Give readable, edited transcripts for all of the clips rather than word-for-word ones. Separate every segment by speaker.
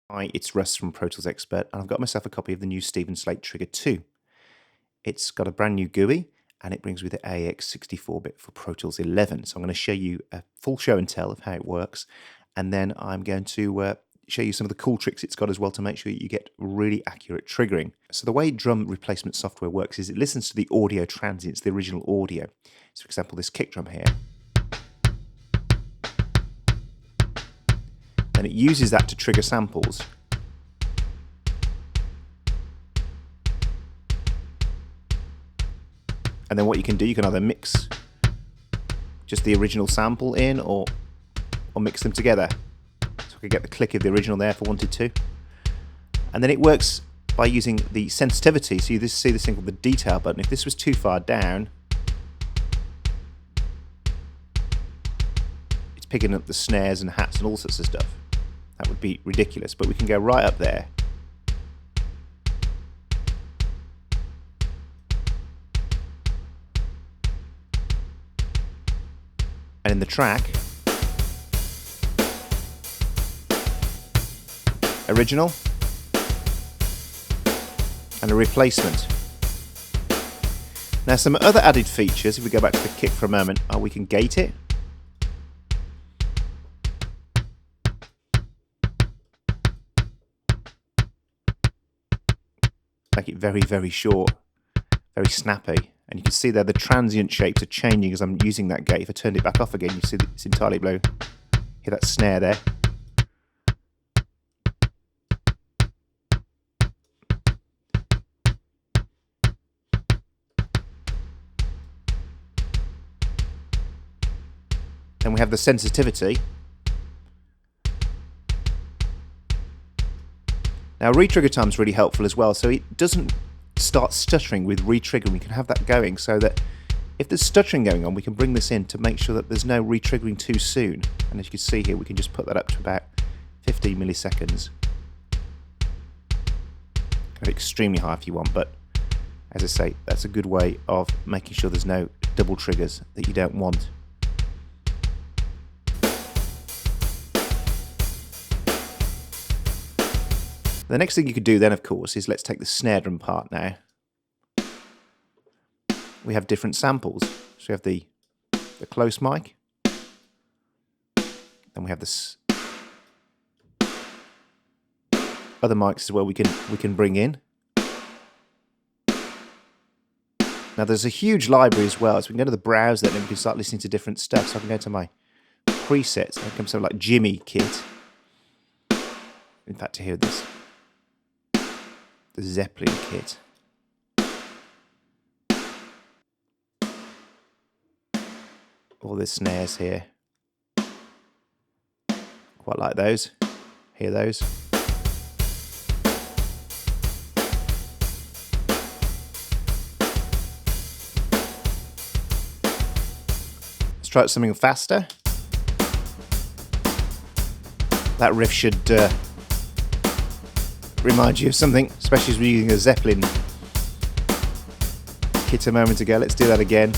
Speaker 1: Hi, it's Russ from Pro Tools Expert, and I've got myself a copy of the new Slate Trigger 2. It's got a brand new GUI, and it brings with it AX 64-bit for Pro Tools 11. So I'm going to show you a full show and tell of how it works, and then I'm going to show you some of the cool tricks it's got as well to make sure you get really accurate triggering. So the way drum replacement software works is it listens to the audio transients, the original audio. So for example, this kick drum here. And it uses that to trigger samples. And then what you can do, you can either mix just the original sample in or mix them together. So I could get the click of the original there if I wanted to. And then it works by using the sensitivity. So you see this thing called the detail button. If this was too far down, it's picking up the snares and hats and all sorts of stuff. That would be ridiculous, but we can go right up there. And in the track, original and a replacement. Now some other added features, if we go back to the kick for a moment, are we can gate it. Make it very, very short, very snappy. And you can see there the transient shapes are changing as I'm using that gate. If I turned it back off again, you see that it's entirely blue. Hear that snare there. Then we have the sensitivity. Now retrigger time is really helpful as well, so it doesn't start stuttering with retriggering. We can have that going so that if there's stuttering going on, we can bring this in to make sure that there's no retriggering too soon. And as you can see here, we can just put that up to about 15 milliseconds. Go extremely high if you want, but as I say, that's a good way of making sure there's no double triggers that you don't want. The next thing you could do then, of course, is let's take the snare drum part now. We have different samples. So we have the close mic. Then we have this other mics as well we can bring in. Now there's a huge library as well, so we can go to the browser and we can start listening to different stuff. So I can go to my presets, and it comes something like Jimmy Kit. In fact, to hear this. The Zeppelin kit. All the snares here. Quite like those. Hear those. Let's try something faster. That riff should remind you of something, especially as we're using a Zeppelin kit a moment ago. Let's do that again.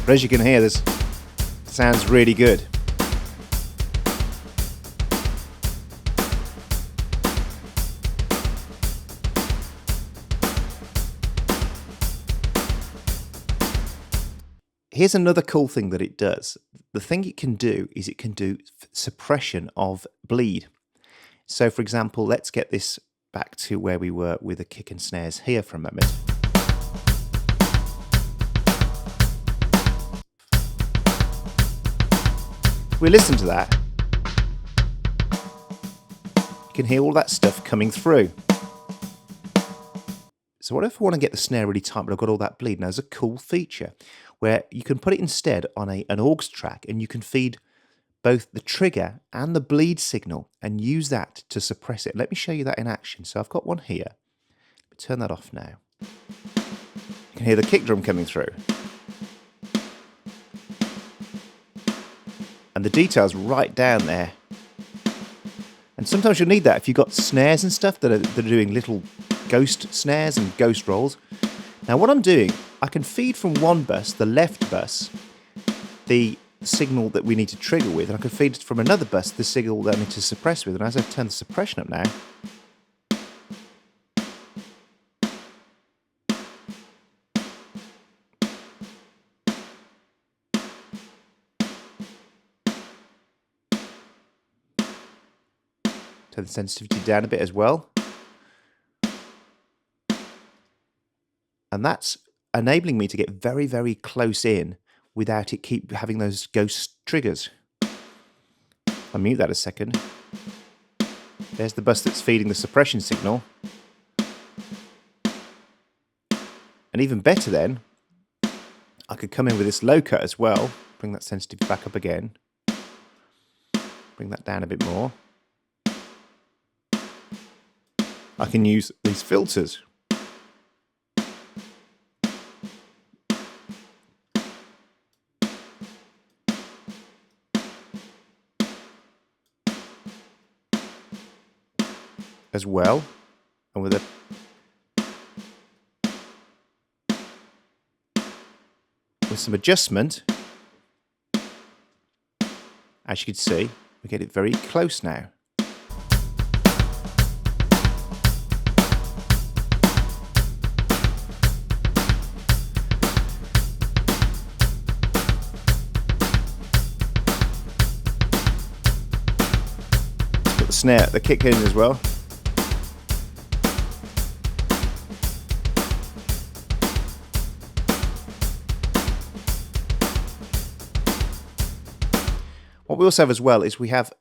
Speaker 1: But as you can hear, this sounds really good. Here's another cool thing that it does. The thing it can do is it can do suppression of bleed. So for example, let's get this back to where we were with the kick and snares here for a moment. We listen to that. You can hear all that stuff coming through. So what if I want to get the snare really tight, but I've got all that bleed? Now there's a cool feature where you can put it instead on an aux track, and you can feed both the trigger and the bleed signal and use that to suppress it. Let me show you that in action. So I've got one here. Let me turn that off now. You can hear the kick drum coming through. And the detail's right down there. And sometimes you'll need that if you've got snares and stuff that are doing little ghost snares and ghost rolls. Now what I'm doing, I can feed from one bus, the left bus, the signal that we need to trigger with, and I can feed from another bus the signal that I need to suppress with. And as I turn the suppression up now, turn the sensitivity down a bit as well, and that's enabling me to get very, very close in without it keep having those ghost triggers. I'll mute that a second. There's the bus that's feeding the suppression signal. And even better then, I could come in with this low cut as well, bring that sensitivity back up again, bring that down a bit more. I can use these filters. As well, and with some adjustment, as you can see, we get it very close now. Put the snare, the kick in as well. What we also have as well is we have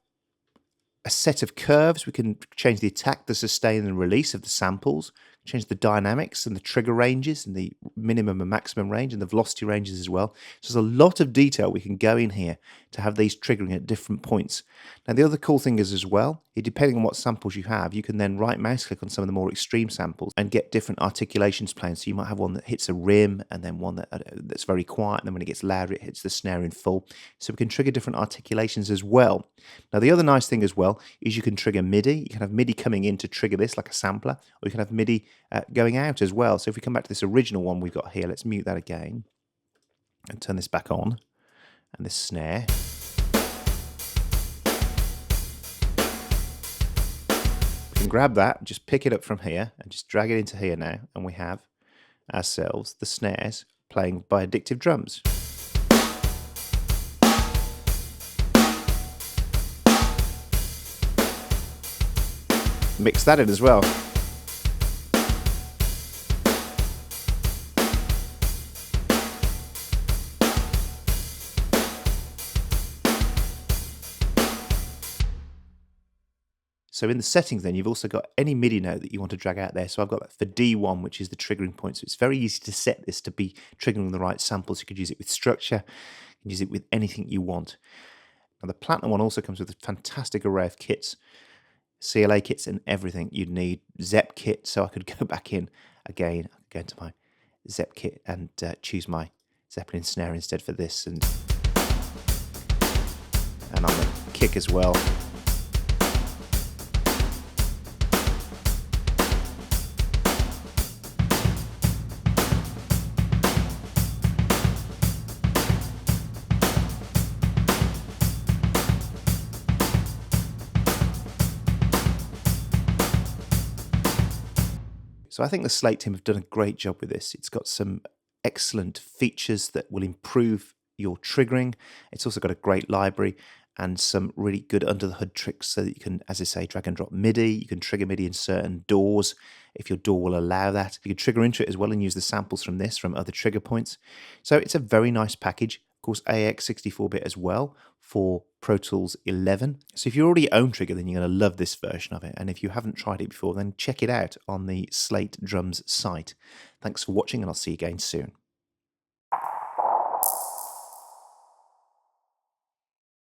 Speaker 1: a set of curves. We can change the attack, the sustain and release of the samples, change the dynamics and the trigger ranges and the minimum and maximum range and the velocity ranges as well. So there's a lot of detail we can go in here to have these triggering at different points. Now the other cool thing is as well, depending on what samples you have, you can then right mouse click on some of the more extreme samples and get different articulations playing. So you might have one that hits a rim and then one that's very quiet, and then when it gets louder it hits the snare in full. So we can trigger different articulations as well. Now the other nice thing as well is you can trigger MIDI. You can have MIDI coming in to trigger this like a sampler, or you can have MIDI going out as well. So if we come back to this original one we've got here, let's mute that again and turn this back on, and this snare. We can grab that, just pick it up from here and just drag it into here now, and we have ourselves the snares playing by Addictive Drums. Mix that in as well. So in the settings then, you've also got any MIDI note that you want to drag out there. So I've got that for D1, which is the triggering point. So it's very easy to set this to be triggering the right samples. You could use it with structure, you can use it with anything you want. Now the Platinum one also comes with a fantastic array of kits, CLA kits and everything you'd need. Zep kit, so I could go back in again, go into my Zep kit and choose my Zeppelin snare instead for this, and on the kick as well. So I think the Slate team have done a great job with this. It's got some excellent features that will improve your triggering. It's also got a great library and some really good under the hood tricks so that you can, as I say, drag and drop MIDI. You can trigger MIDI in certain DAWs if your DAW will allow that. You can trigger into it as well and use the samples from this, from other trigger points. So it's a very nice package. Of course, AX 64-bit as well for Pro Tools 11. So if you already own Trigger, then you're going to love this version of it. And if you haven't tried it before, then check it out on the Slate Drums site. Thanks for watching, and I'll see you again soon.